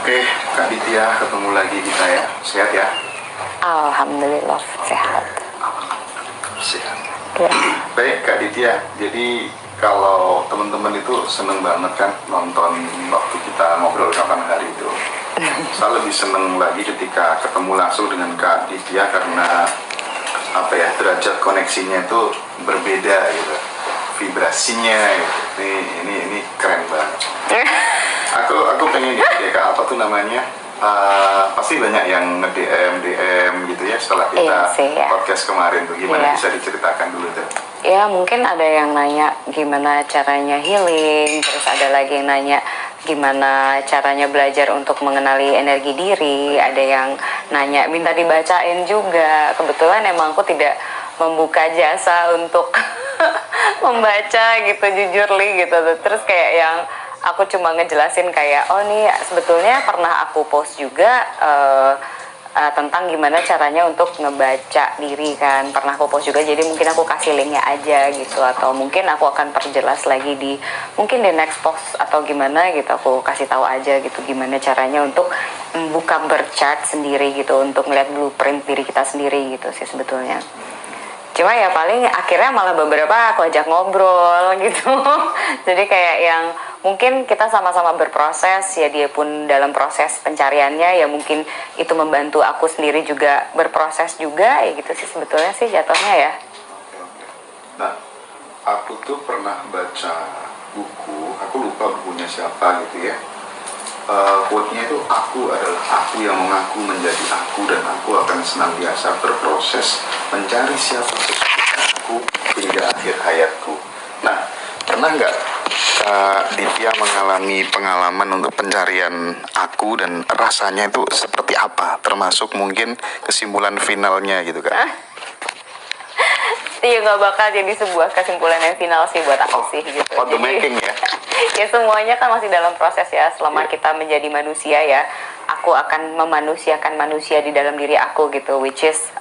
Oke, Kak Ditya, ketemu lagi kita ya. Sehat ya? Alhamdulillah sehat. Sehat. Ya. Baik, Kak Ditya. Jadi kalau teman-teman itu seneng banget kan nonton waktu kita ngobrol kapan hari itu. Saya lebih seneng lagi ketika ketemu langsung dengan Kak Ditya karena apa ya, derajat koneksinya itu berbeda gitu, vibrasinya gitu. Ini keren banget. Aku pengen gitu ya Kak, apa tuh namanya? Pasti banyak yang nge-DM gitu ya setelah kita podcast kemarin tuh, gimana bisa diceritakan dulu tuh? Ya mungkin ada yang nanya gimana caranya healing, terus ada lagi yang nanya gimana caranya belajar untuk mengenali energi diri, ada yang nanya minta dibacain juga. Kebetulan emang aku tidak membuka jasa untuk membaca gitu, jujur gitu. Terus kayak yang aku cuma ngejelasin kayak, oh nih sebetulnya pernah aku post juga tentang gimana caranya untuk ngebaca diri kan, pernah aku post juga, jadi mungkin aku kasih linknya aja gitu, atau mungkin aku akan perjelas lagi di mungkin di next post atau gimana gitu, aku kasih tahu aja gitu gimana caranya untuk buka berchart sendiri gitu, untuk melihat blueprint diri kita sendiri gitu sih sebetulnya. Cuma ya paling akhirnya malah beberapa aku ajak ngobrol gitu. Jadi kayak yang mungkin kita sama-sama berproses, ya dia pun dalam proses pencariannya, ya mungkin itu membantu aku sendiri juga berproses juga, ya gitu sih sebetulnya sih jatuhnya ya. Oke. Nah, aku tuh pernah baca buku, aku lupa bukunya siapa gitu ya. Quote-nya itu, aku adalah aku yang mengaku menjadi aku, dan aku akan senantiasa berproses mencari siapa sesungguhnya aku hingga akhir hayatku. Nah, pernah nggak Kak Ditya mengalami pengalaman untuk pencarian aku, dan rasanya itu seperti apa, termasuk mungkin kesimpulan finalnya gitu kan? Iya, nggak bakal jadi sebuah kesimpulan yang final sih buat aku sih gitu. On the making ya? Ya semuanya kan masih dalam proses ya, selama kita menjadi manusia ya, aku akan memanusiakan manusia di dalam diri aku gitu, which is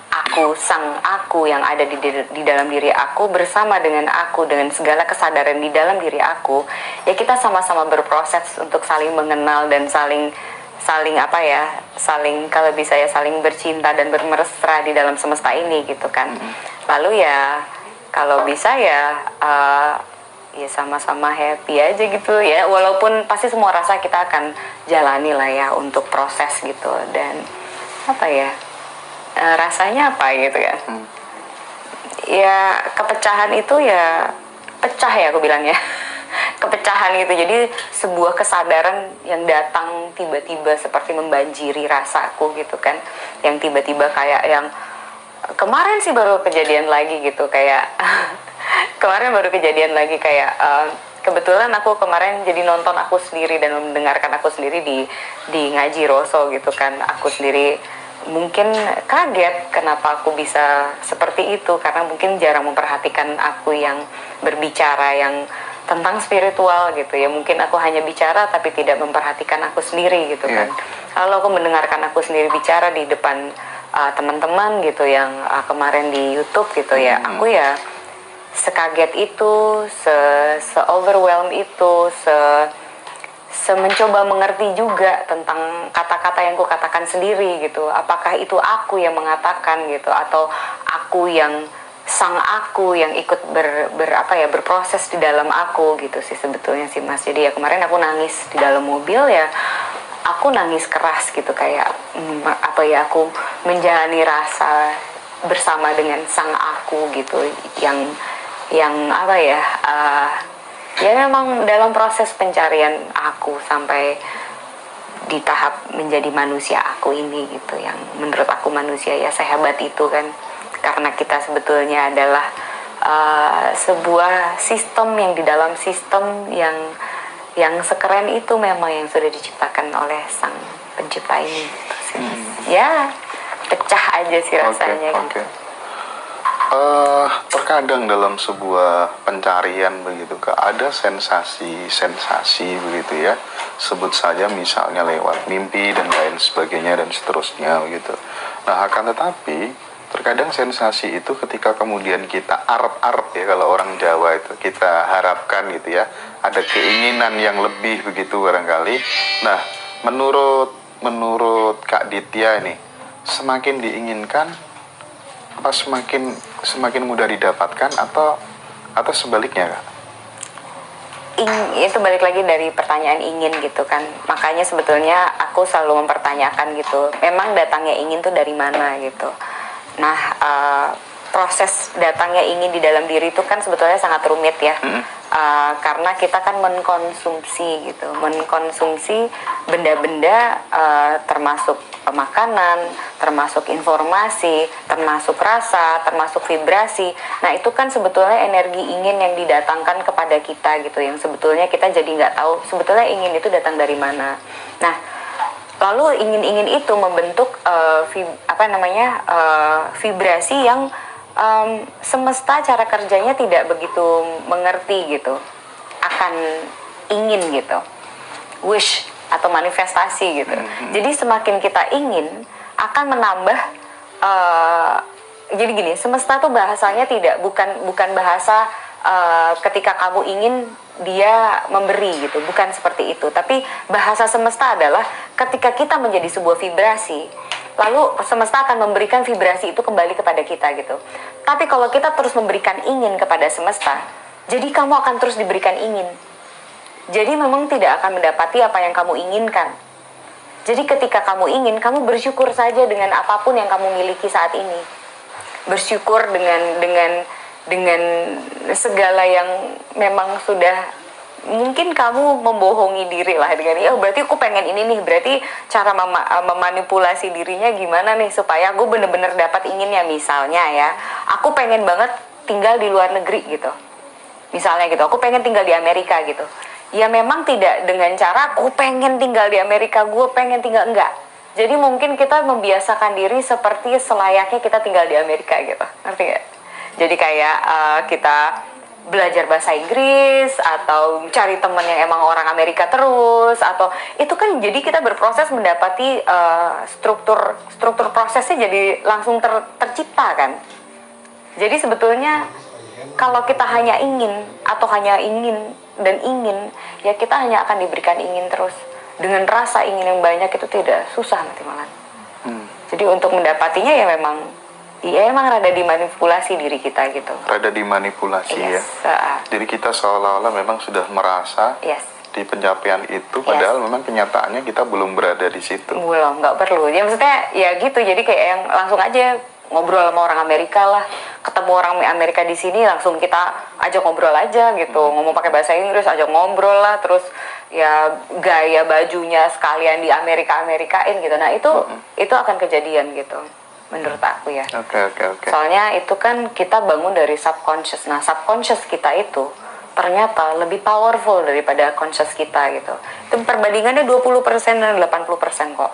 aku, sang aku yang ada di dalam diri aku bersama dengan aku, dengan segala kesadaran di dalam diri aku, ya kita sama-sama berproses untuk saling mengenal dan saling apa ya, saling kalau bisa ya saling bercinta dan bermesra di dalam semesta ini gitu kan. Lalu ya kalau bisa ya ya sama-sama happy aja gitu ya, walaupun pasti semua rasa kita akan jalani lah ya untuk proses gitu. Dan apa ya, rasanya apa gitu kan, ya kepecahan itu ya pecah ya aku bilang ya. Kepecahan gitu, jadi sebuah kesadaran yang datang tiba-tiba seperti membanjiri rasaku gitu kan, yang tiba-tiba kayak yang kemarin sih baru kejadian lagi gitu, kayak kemarin baru kejadian lagi kayak kebetulan aku kemarin jadi nonton aku sendiri dan mendengarkan aku sendiri di ngaji Roso gitu kan. Aku sendiri mungkin kaget kenapa aku bisa seperti itu, karena mungkin jarang memperhatikan aku yang berbicara yang tentang spiritual gitu ya. Mungkin aku hanya bicara tapi tidak memperhatikan aku sendiri gitu kan. Lalu aku mendengarkan aku sendiri bicara di depan teman-teman gitu yang kemarin di YouTube gitu ya. Aku ya sekaget itu, se-overwhelm itu, mencoba mengerti juga tentang kata-kata yang ku katakan sendiri gitu. Apakah itu aku yang mengatakan gitu, atau aku yang sang aku yang ikut berproses di dalam aku gitu sih sebetulnya sih Mas. Jadi ya kemarin aku nangis di dalam mobil ya, aku nangis keras gitu, kayak aku menjalani rasa bersama dengan sang aku gitu, yang apa ya, ya memang dalam proses pencarian aku sampai di tahap menjadi manusia aku ini gitu, yang menurut aku manusia ya sehebat itu kan, karena kita sebetulnya adalah sebuah sistem yang di dalam sistem yang sekeren itu memang yang sudah diciptakan oleh sang pencipta ini gitu sih. Ya pecah aja sih rasanya gitu. Terkadang dalam sebuah pencarian begitu Kak, ada sensasi begitu ya, sebut saja misalnya lewat mimpi dan lain sebagainya dan seterusnya begitu. Nah akan tetapi terkadang sensasi itu ketika kemudian kita arep-arep ya, kalau orang Jawa itu kita harapkan gitu ya, ada keinginan yang lebih begitu barangkali. Nah menurut Kak Ditya ini, semakin diinginkan apa semakin mudah didapatkan atau sebaliknya, Kak? Itu balik lagi dari pertanyaan ingin gitu kan. Makanya sebetulnya aku selalu mempertanyakan gitu, memang datangnya ingin tuh dari mana gitu. Nah, proses datangnya ingin di dalam diri itu kan sebetulnya sangat rumit ya. Karena kita kan mengkonsumsi benda-benda, termasuk makanan, termasuk informasi, termasuk rasa, termasuk vibrasi. Nah itu kan sebetulnya energi ingin yang didatangkan kepada kita gitu, yang sebetulnya kita jadi nggak tahu sebetulnya ingin itu datang dari mana. Nah lalu ingin-ingin itu membentuk vibrasi yang semesta cara kerjanya tidak begitu mengerti gitu akan ingin gitu, wish atau manifestasi gitu. Jadi semakin kita ingin akan menambah, jadi gini, semesta tuh bahasanya bukan bahasa ketika kamu ingin dia memberi gitu, bukan seperti itu. Tapi bahasa semesta adalah ketika kita menjadi sebuah vibrasi, lalu semesta akan memberikan vibrasi itu kembali kepada kita gitu. Tapi kalau kita terus memberikan ingin kepada semesta, jadi kamu akan terus diberikan ingin. Jadi memang tidak akan mendapati apa yang kamu inginkan. Jadi ketika kamu ingin, kamu bersyukur saja dengan apapun yang kamu miliki saat ini. Bersyukur dengan segala yang memang sudah, mungkin kamu membohongi diri lah dengan ya berarti aku pengen ini nih, berarti cara memanipulasi dirinya gimana nih supaya aku bener-bener dapat inginnya. Misalnya ya, aku pengen banget tinggal di luar negeri gitu. Misalnya gitu, aku pengen tinggal di Amerika gitu. Ya memang tidak dengan cara aku pengen tinggal di Amerika, gue pengen tinggal, enggak. Jadi mungkin kita membiasakan diri seperti selayaknya kita tinggal di Amerika gitu, ngerti gak? Jadi kayak kita belajar bahasa Inggris atau cari temen yang emang orang Amerika terus, atau itu kan jadi kita berproses mendapati struktur prosesnya jadi langsung tercipta kan. Jadi sebetulnya kalau kita hanya ingin atau hanya ingin dan ingin, ya kita hanya akan diberikan ingin terus. Dengan rasa ingin yang banyak itu tidak susah nanti malah. Jadi untuk mendapatinya ya memang rada dimanipulasi diri kita gitu. Rada dimanipulasi ya. Jadi kita seolah-olah memang sudah merasa di pencapaian itu, padahal memang kenyataannya kita belum berada di situ. Belum, nggak perlu. Ya maksudnya ya gitu. Jadi kayak yang langsung aja ngobrol sama orang Amerika lah, ketemu orang Amerika di sini langsung kita ajak ngobrol aja gitu, ngomong pakai bahasa Inggris, ajak ngobrol lah, terus ya gaya bajunya sekalian di Amerikain gitu. Nah itu akan kejadian gitu menurut aku ya. Oke. Soalnya itu kan kita bangun dari subconscious. Nah subconscious kita itu ternyata lebih powerful daripada conscious kita gitu. Itu perbandingannya 20% dan 80% kok.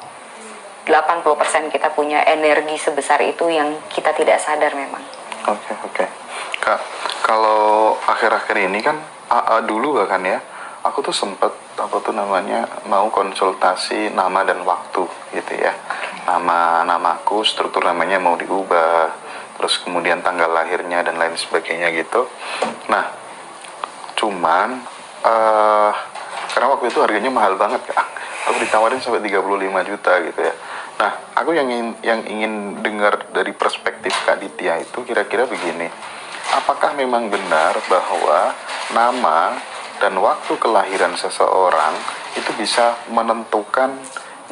80% kita punya energi sebesar itu yang kita tidak sadar memang. Oke. Kak, kalau akhir-akhir ini kan dulu kan ya, aku tuh sempet mau konsultasi nama dan waktu gitu ya. Namaku, struktur namanya mau diubah, terus kemudian tanggal lahirnya dan lain sebagainya gitu. Nah, cuman karena waktu itu harganya mahal banget, Kak. Aku ditawarin sampai 35 juta gitu ya. Nah, aku yang ingin dengar dari perspektif Kak Ditya itu kira-kira begini. Apakah memang benar bahwa nama dan waktu kelahiran seseorang itu bisa menentukan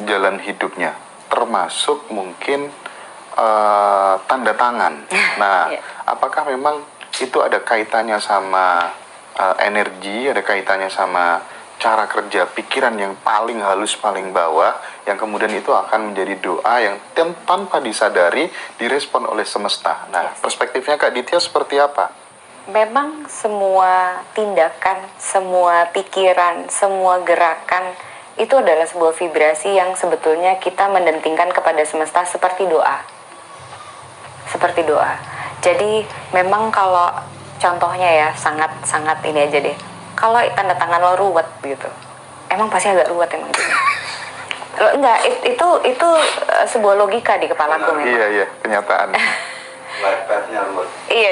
jalan hidupnya, termasuk mungkin tanda tangan. Nah, apakah memang itu ada kaitannya sama energi, ada kaitannya sama cara kerja pikiran yang paling halus, paling bawah, yang kemudian itu akan menjadi doa yang tanpa disadari direspon oleh semesta. Nah, perspektifnya Kak Ditya seperti apa? Memang semua tindakan, semua pikiran, semua gerakan itu adalah sebuah vibrasi yang sebetulnya kita mendentingkan kepada semesta seperti doa. Seperti doa. Jadi memang kalau contohnya ya sangat ini aja deh. Kalau tanda tangan lo ruwet gitu, emang pasti agak ruwet emang gitu. Enggak, itu sebuah logika di kepalaku memang. Iya, kenyataan. Iya,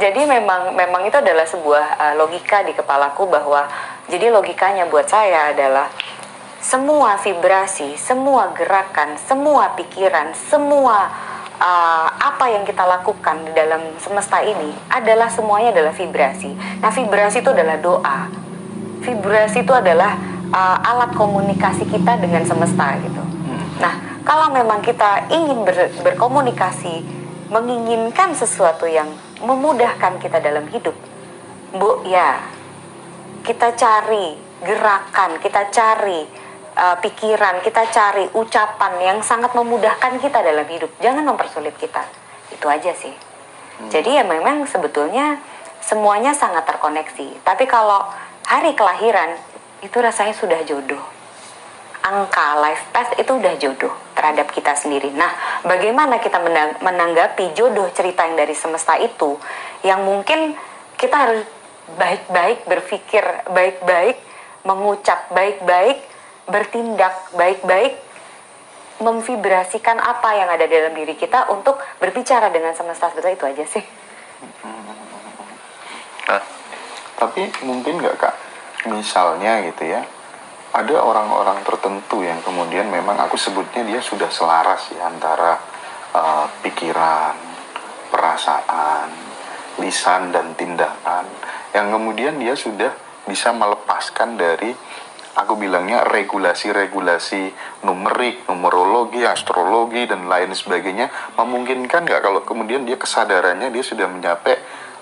jadi memang itu adalah sebuah logika di kepalaku bahwa jadi logikanya buat saya adalah semua vibrasi, semua gerakan, semua pikiran, semua apa yang kita lakukan di dalam semesta ini adalah semuanya adalah vibrasi. Nah, vibrasi itu adalah doa. Vibrasi itu adalah alat komunikasi kita dengan semesta gitu. Nah, kalau memang kita ingin berkomunikasi, menginginkan sesuatu yang memudahkan kita dalam hidup, Bu, ya, kita cari gerakan, kita cari pikiran, kita cari ucapan yang sangat memudahkan kita dalam hidup. Jangan mempersulit kita. Itu aja sih. Jadi ya memang sebetulnya semuanya sangat terkoneksi. Tapi kalau hari kelahiran itu rasanya sudah jodoh. Angka life path itu udah jodoh terhadap kita sendiri. Nah, bagaimana kita menanggapi jodoh cerita yang dari semesta itu, yang mungkin kita harus baik-baik berpikir, baik-baik mengucap, baik-baik bertindak, baik-baik memvibrasikan apa yang ada dalam diri kita untuk berbicara dengan semesta. Sebetulnya itu aja sih. Nah, tapi mungkin nggak Kak, misalnya gitu ya, ada orang-orang tertentu yang kemudian memang aku sebutnya dia sudah selaras ya antara pikiran, perasaan, lisan dan tindakan, yang kemudian dia sudah bisa melepaskan dari, aku bilangnya regulasi-regulasi numerik, numerologi, astrologi dan lain sebagainya. Memungkinkan nggak kalau kemudian dia kesadarannya dia sudah mencapai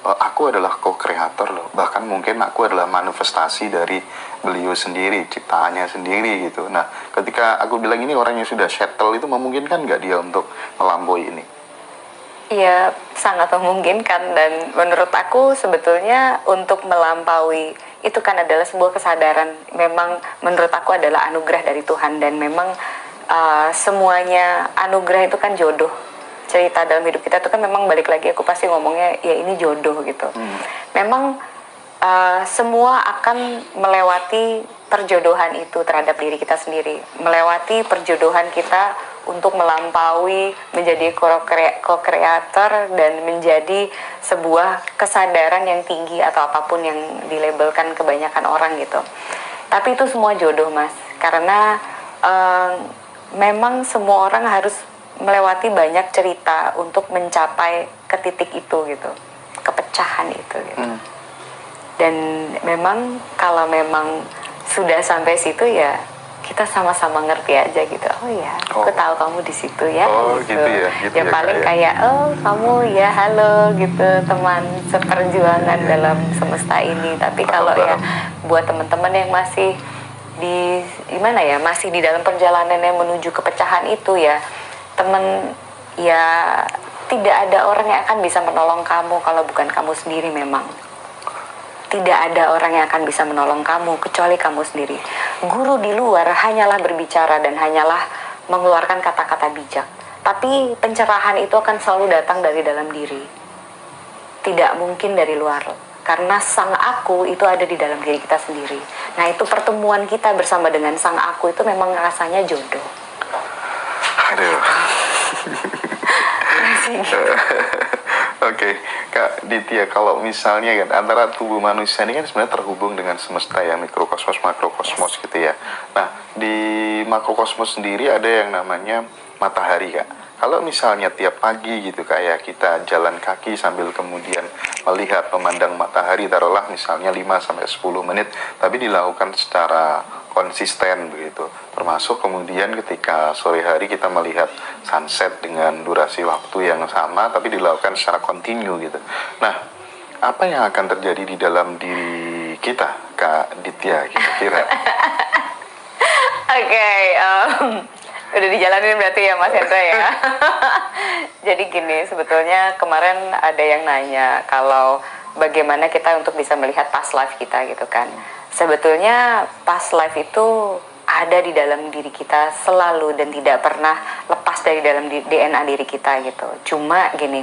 aku adalah co-creator loh, bahkan mungkin aku adalah manifestasi dari beliau sendiri, ciptaannya sendiri gitu. Nah, ketika aku bilang ini orang yang sudah settle, itu memungkinkan nggak dia untuk melampaui ini? Iya, sangat memungkinkan, dan menurut aku sebetulnya untuk melampaui itu kan adalah sebuah kesadaran. Memang menurut aku adalah anugerah dari Tuhan, dan memang semuanya anugerah itu kan jodoh. Cerita dalam hidup kita itu kan memang balik lagi aku pasti ngomongnya ya ini jodoh gitu. Memang semua akan melewati perjodohan itu terhadap diri kita sendiri, melewati perjodohan kita untuk melampaui menjadi co-creator dan menjadi sebuah kesadaran yang tinggi atau apapun yang dilabelkan kebanyakan orang gitu. Tapi itu semua jodoh, Mas, karena memang semua orang harus melewati banyak cerita untuk mencapai ke titik itu gitu, kepecahan itu gitu. Dan memang kalau memang sudah sampai situ ya kita sama-sama ngerti aja gitu. Oh ya, aku tahu kamu di situ ya. Oh gitu ya. Gitu ya paling kayak oh kamu ya halo gitu, teman seperjuangan dalam semesta ini. Tapi kalau ya buat teman-teman yang masih di gimana ya, masih di dalam perjalanan yang menuju kepecahan itu ya, teman ya tidak ada orang yang akan bisa menolong kamu kalau bukan kamu sendiri. Memang tidak ada orang yang akan bisa menolong kamu kecuali kamu sendiri. Guru di luar hanyalah berbicara dan hanyalah mengeluarkan kata-kata bijak. Tapi pencerahan itu akan selalu datang dari dalam diri. Tidak mungkin dari luar. Karena sang aku itu ada di dalam diri kita sendiri. Nah, itu pertemuan kita bersama dengan sang aku itu memang rasanya jodoh. Aduh. Oke, Kak Ditya, kalau misalnya kan antara tubuh manusia ini kan sebenarnya terhubung dengan semesta ya, mikrokosmos, makrokosmos gitu ya. Nah, di makrokosmos sendiri ada yang namanya matahari, Kak. Kalau misalnya tiap pagi gitu kayak kita jalan kaki sambil kemudian melihat memandang matahari, taruhlah misalnya 5-10 menit, tapi dilakukan secara konsisten begitu. Termasuk kemudian ketika sore hari kita melihat sunset dengan durasi waktu yang sama, tapi dilakukan secara kontinu gitu. Nah, apa yang akan terjadi di dalam diri kita, Kak Ditya, kira-kira? Oke, udah dijalanin berarti ya Mas Hendra ya. Jadi gini, sebetulnya kemarin ada yang nanya kalau bagaimana kita untuk bisa melihat past life kita gitu kan. Sebetulnya past life itu ada di dalam diri kita selalu dan tidak pernah lepas dari dalam DNA diri kita gitu. Cuma gini,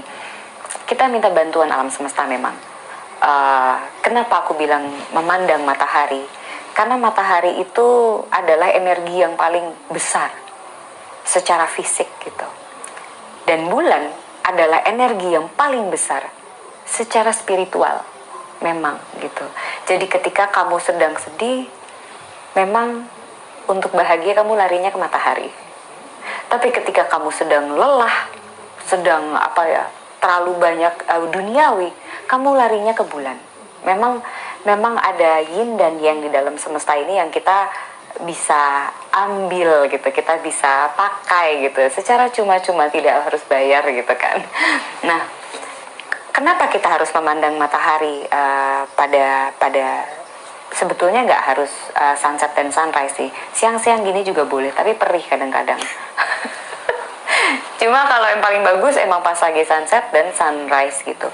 kita minta bantuan alam semesta memang. Kenapa aku bilang memandang matahari? Karena matahari itu adalah energi yang paling besar secara fisik gitu. Dan bulan adalah energi yang paling besar secara spiritual memang gitu. Jadi ketika kamu sedang sedih, memang untuk bahagia kamu larinya ke matahari. Tapi ketika kamu sedang lelah, sedang terlalu banyak duniawi, kamu larinya ke bulan. Memang ada yin dan yang di dalam semesta ini yang kita bisa ambil gitu, kita bisa pakai gitu secara cuma-cuma, tidak harus bayar gitu kan. Nah, kenapa kita harus memandang matahari pada sebetulnya nggak harus sunset dan sunrise sih, siang-siang gini juga boleh, tapi perih kadang-kadang. Cuma kalau yang paling bagus emang pas lagi sunset dan sunrise gitu.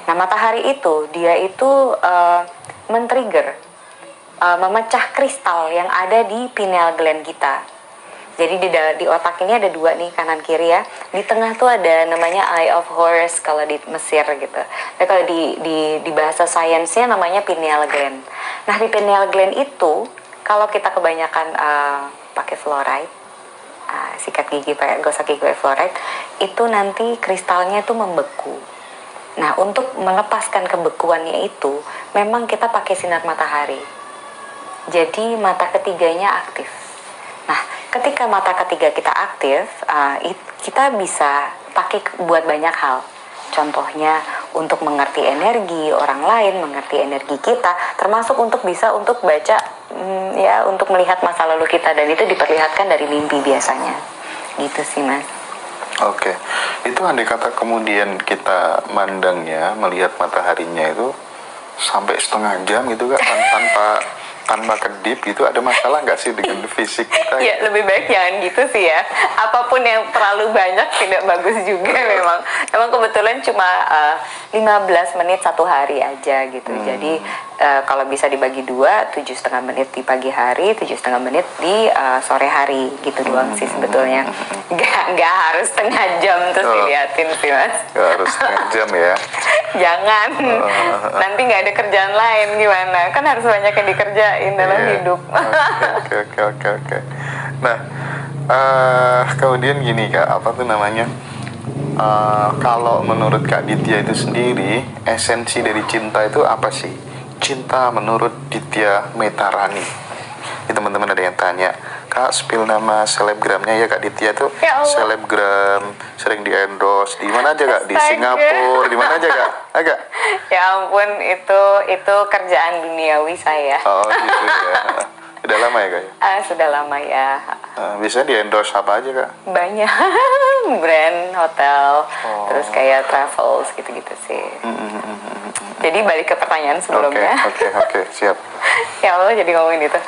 Nah, matahari itu dia itu men-trigger, memecah kristal yang ada di pineal gland kita. Jadi di otak ini ada dua nih, kanan kiri ya. Di tengah tuh ada namanya Eye of Horus kalau di Mesir gitu. Tapi kalau di bahasa sainsnya namanya pineal gland. Nah, di pineal gland itu kalau kita kebanyakan pakai fluoride, sikat gigi pakai gosok gigi pakai fluoride, itu nanti kristalnya itu membeku. Nah, untuk melepaskan kebekuannya itu memang kita pakai sinar matahari. Jadi mata ketiganya aktif. Nah, ketika mata ketiga kita aktif, kita bisa pakai buat banyak hal. Contohnya untuk mengerti energi orang lain, mengerti energi kita, termasuk untuk baca, untuk melihat masa lalu kita, dan itu diperlihatkan dari mimpi biasanya. Gitu sih, Mas. Oke, itu andai kata kemudian kita mandangnya, melihat mataharinya itu sampai setengah jam gitu Kak, tanpa kedip gitu, ada masalah nggak sih dengan fisik kita? Ya, lebih baik jangan gitu sih ya. Apapun yang terlalu banyak tidak bagus juga memang. Emang kebetulan cuma 15 menit satu hari aja gitu. Jadi kalau bisa dibagi dua, 7,5 menit di pagi hari, 7,5 menit di sore hari gitu doang sih sebetulnya. Nggak harus setengah jam terus diliatin sih, Mas. Nggak harus setengah jam ya. Jangan. Nanti nggak ada kerjaan lain gimana? Kan harus banyak yang dikerjain dalam hidup. Oke. Nah, kemudian gini Kak, apa tuh namanya? Kalau menurut Kak Ditya itu sendiri, esensi dari cinta itu apa sih? Cinta menurut Ditya Metarani. Ini teman-teman ada yang tanya, Kak, spill nama selebgramnya ya Kak Ditya tuh. Ya Allah. Selebgram sering di-endorse di mana aja Kak? Di Astaga. Singapura, di mana aja Kak? Agak. Ya ampun, itu kerjaan duniawi saya. Oh gitu ya. Udah lama ya Kak? Sudah lama ya. Biasanya di-endorse apa aja Kak? Banyak brand, hotel, terus kayak travels gitu-gitu sih. Jadi balik ke pertanyaan sebelumnya. Oke, siap. Ya Allah, jadi ngomongin itu.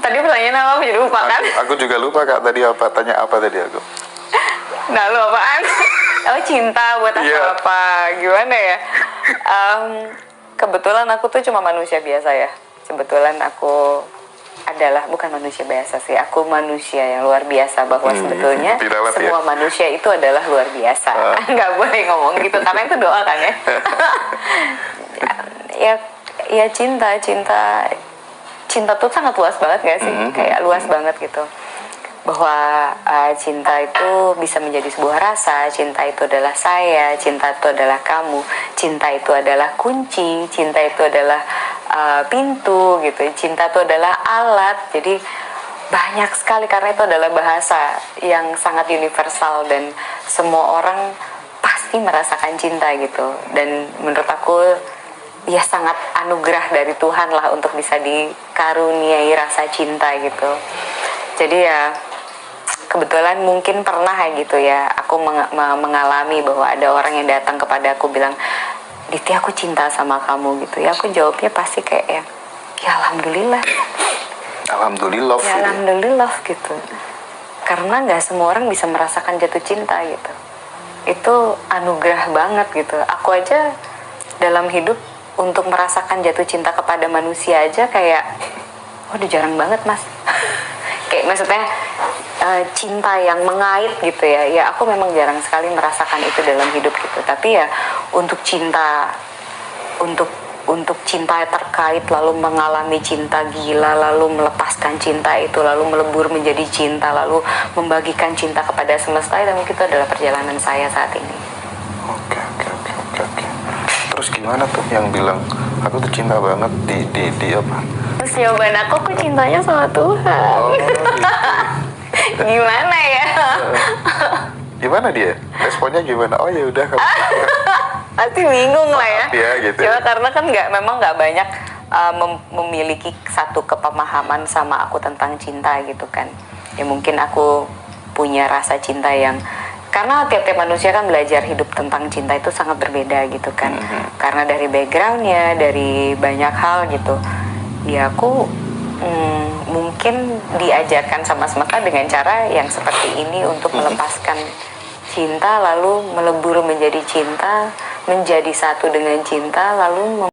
Tadi pertanyaan apa? Aku jadi lupa kan? Aku juga lupa Kak, tadi tanya apa tadi aku? Nah, lu apaan? Oh, cinta buat aku apa? Gimana ya? Kebetulan aku tuh cuma manusia biasa ya. Sebetulnya aku bukan manusia biasa sih. Aku manusia yang luar biasa, bahwa sebetulnya semua manusia itu adalah luar biasa. Nggak boleh ngomong gitu, karena itu doa kan ya. Ya cinta tuh sangat luas banget gak sih? Kayak luas banget gitu. Bahwa cinta itu bisa menjadi sebuah rasa, cinta itu adalah saya, cinta itu adalah kamu, cinta itu adalah kunci, cinta itu adalah pintu gitu, cinta itu adalah alat. Jadi banyak sekali, karena itu adalah bahasa yang sangat universal dan semua orang pasti merasakan cinta gitu. Dan menurut aku ya sangat anugerah dari Tuhan lah untuk bisa dikaruniai rasa cinta gitu. Jadi ya kebetulan mungkin pernah kayak gitu ya, aku mengalami bahwa ada orang yang datang kepada aku bilang, Ditya, aku cinta sama kamu gitu ya. Aku jawabnya pasti kayak ya alhamdulillah gitu. Karena nggak semua orang bisa merasakan jatuh cinta gitu. Itu anugerah banget gitu. Aku aja dalam hidup untuk merasakan jatuh cinta kepada manusia aja kayak udah jarang banget, Mas. Kayak maksudnya cinta yang mengait gitu ya. Ya aku memang jarang sekali merasakan itu dalam hidup gitu. Tapi ya untuk cinta terkait, lalu mengalami cinta gila, lalu melepaskan cinta itu, lalu melebur menjadi cinta, lalu membagikan cinta kepada semesta, itu mungkin itu adalah perjalanan saya saat ini. Oke. Terus gimana tuh yang bilang aku tuh cinta banget di apa? Terus jawaban aku cintanya sama Tuhan. Oh, gitu. Gimana ya? Gimana dia? Responnya gimana? Oh ya udah kalau Pasti bingung lah ya. Maaf ya, gitu. Cuma karena kan memang nggak banyak memiliki satu kepemahaman sama aku tentang cinta gitu kan. Ya mungkin aku punya rasa cinta yang, karena tiap-tiap manusia kan belajar hidup tentang cinta itu sangat berbeda gitu kan. Karena dari backgroundnya, dari banyak hal gitu. Ya aku mungkin diajarkan sama semesta dengan cara yang seperti ini untuk melepaskan cinta, lalu melebur menjadi cinta, menjadi satu dengan cinta, lalu